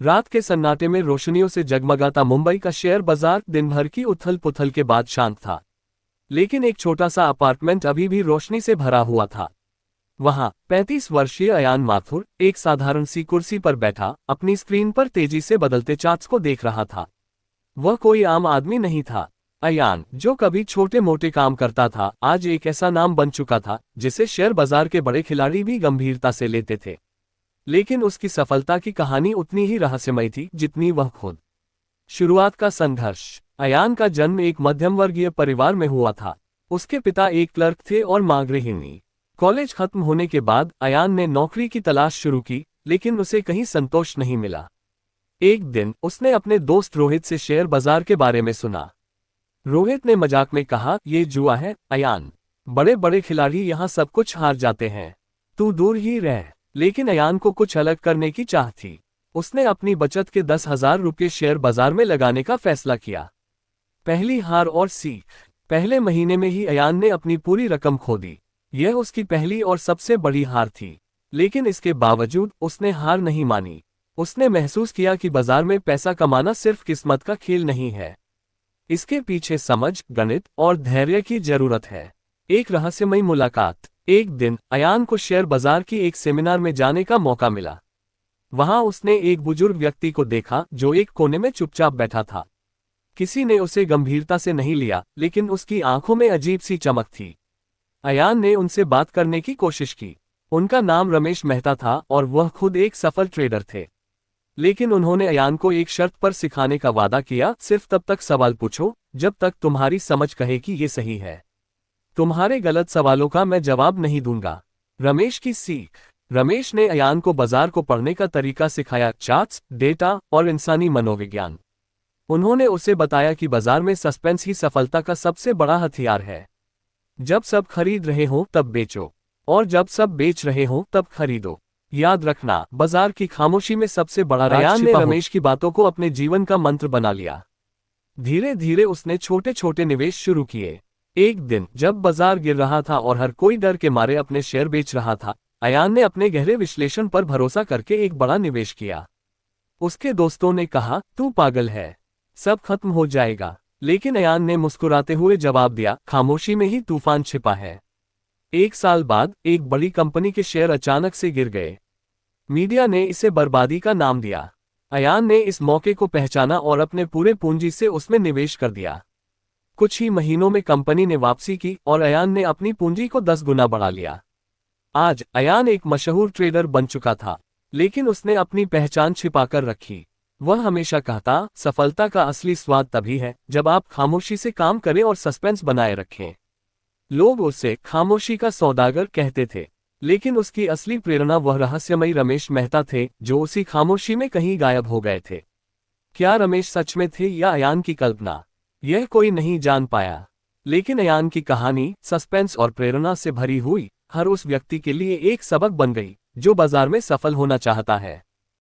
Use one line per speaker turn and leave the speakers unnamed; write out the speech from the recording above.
रात के सन्नाटे में रोशनियों से जगमगाता मुंबई का शेयर बाजार दिन भर की उथल पुथल के बाद शांत था। लेकिन एक छोटा सा अपार्टमेंट अभी भी रोशनी से भरा हुआ था। वहां 35 वर्षीय अयान माथुर एक साधारण सी कुर्सी पर बैठा अपनी स्क्रीन पर तेजी से बदलते चार्ट्स को देख रहा था। वह कोई आम आदमी नहीं था। अयान, जो कभी छोटे मोटे काम करता था, आज एक ऐसा नाम बन चुका था जिसे शेयर बाजार के बड़े खिलाड़ी भी गंभीरता से लेते थे। लेकिन उसकी सफलता की कहानी उतनी ही रहस्यमय थी जितनी वह खुद। शुरुआत का संघर्ष। अयान का जन्म एक मध्यम वर्गीय परिवार में हुआ था। उसके पिता एक क्लर्क थे और मां गृहिणी। कॉलेज खत्म होने के बाद अयान ने नौकरी की तलाश शुरू की, लेकिन उसे कहीं संतोष नहीं मिला। एक दिन उसने अपने दोस्त रोहित से शेयर बाजार के बारे में सुना। रोहित ने मजाक में कहा, "ये जुआ है अयान। बड़े बड़े खिलाड़ी यहाँ सब कुछ हार जाते हैं। तू दूर ही रह।" लेकिन अयान को कुछ अलग करने की चाह थी। उसने अपनी बचत के 10,000 रुपये शेयर बाजार में लगाने का फैसला किया। पहली हार और सीख। पहले महीने में ही अयान ने अपनी पूरी रकम खो दी। यह उसकी पहली और सबसे बड़ी हार थी। लेकिन इसके बावजूद उसने हार नहीं मानी। उसने महसूस किया कि बाजार में पैसा कमाना सिर्फ किस्मत का खेल नहीं है। इसके पीछे समझ, गणित और धैर्य की जरूरत है। एक रहस्यमयी मुलाकात। एक दिन अयान को शेयर बाजार की एक सेमिनार में जाने का मौका मिला। वहां उसने एक बुजुर्ग व्यक्ति को देखा जो एक कोने में चुपचाप बैठा था। किसी ने उसे गंभीरता से नहीं लिया, लेकिन उसकी आंखों में अजीब सी चमक थी। अयान ने उनसे बात करने की कोशिश की। उनका नाम रमेश मेहता था और वह खुद एक सफल ट्रेडर थे। लेकिन उन्होंने अयान को एक शर्त पर सिखाने का वादा किया, सिर्फ तब तक सवाल पूछो जब तक तुम्हारी समझ कहे कि ये सही है। तुम्हारे गलत सवालों का मैं जवाब नहीं दूंगा। रमेश की सीख। रमेश ने अयान को बाजार को पढ़ने का तरीका सिखाया, चार्ट्स, डेटा और इंसानी मनोविज्ञान। उन्होंने उसे बताया कि बाजार में सस्पेंस ही सफलता का सबसे बड़ा हथियार है। जब सब खरीद रहे हो तब बेचो, और जब सब बेच रहे हो तब खरीदो। याद रखना, बाजार की खामोशी में सबसे बड़ा राज छिपा हो। अयान ने रमेश की बातों को अपने जीवन का मंत्र बना लिया। धीरे धीरे उसने छोटे छोटे निवेश शुरू किए। एक दिन जब बाजार गिर रहा था और हर कोई डर के मारे अपने शेयर बेच रहा था, अयान ने अपने गहरे विश्लेषण पर भरोसा करके एक बड़ा निवेश किया। उसके दोस्तों ने कहा, "तू पागल है, सब खत्म हो जाएगा।" लेकिन अयान ने मुस्कुराते हुए जवाब दिया, "खामोशी में ही तूफान छिपा है।" एक साल बाद एक बड़ी कंपनी के शेयर अचानक से गिर गए। मीडिया ने इसे बर्बादी का नाम दिया। अयान ने इस मौके को पहचाना और अपने पूरे पूंजी से उसमें निवेश कर दिया। कुछ ही महीनों में कंपनी ने वापसी की और अयान ने अपनी पूंजी को 10 गुना बढ़ा लिया। आज अयान एक मशहूर ट्रेडर बन चुका था, लेकिन उसने अपनी पहचान छिपाकर रखी। वह हमेशा कहता, "सफलता का असली स्वाद तभी है जब आप खामोशी से काम करें और सस्पेंस बनाए रखें।" लोग उसे खामोशी का सौदागर कहते थे, लेकिन उसकी असली प्रेरणा वह रहस्यमयी रमेश मेहता थे जो उसी खामोशी में कहीं गायब हो गए थे। क्या रमेश सच में थे या अयान की कल्पना, यह कोई नहीं जान पाया। लेकिन अयान की कहानी सस्पेंस और प्रेरणा से भरी हुई हर उस व्यक्ति के लिए एक सबक बन गई जो बाजार में सफल होना चाहता है।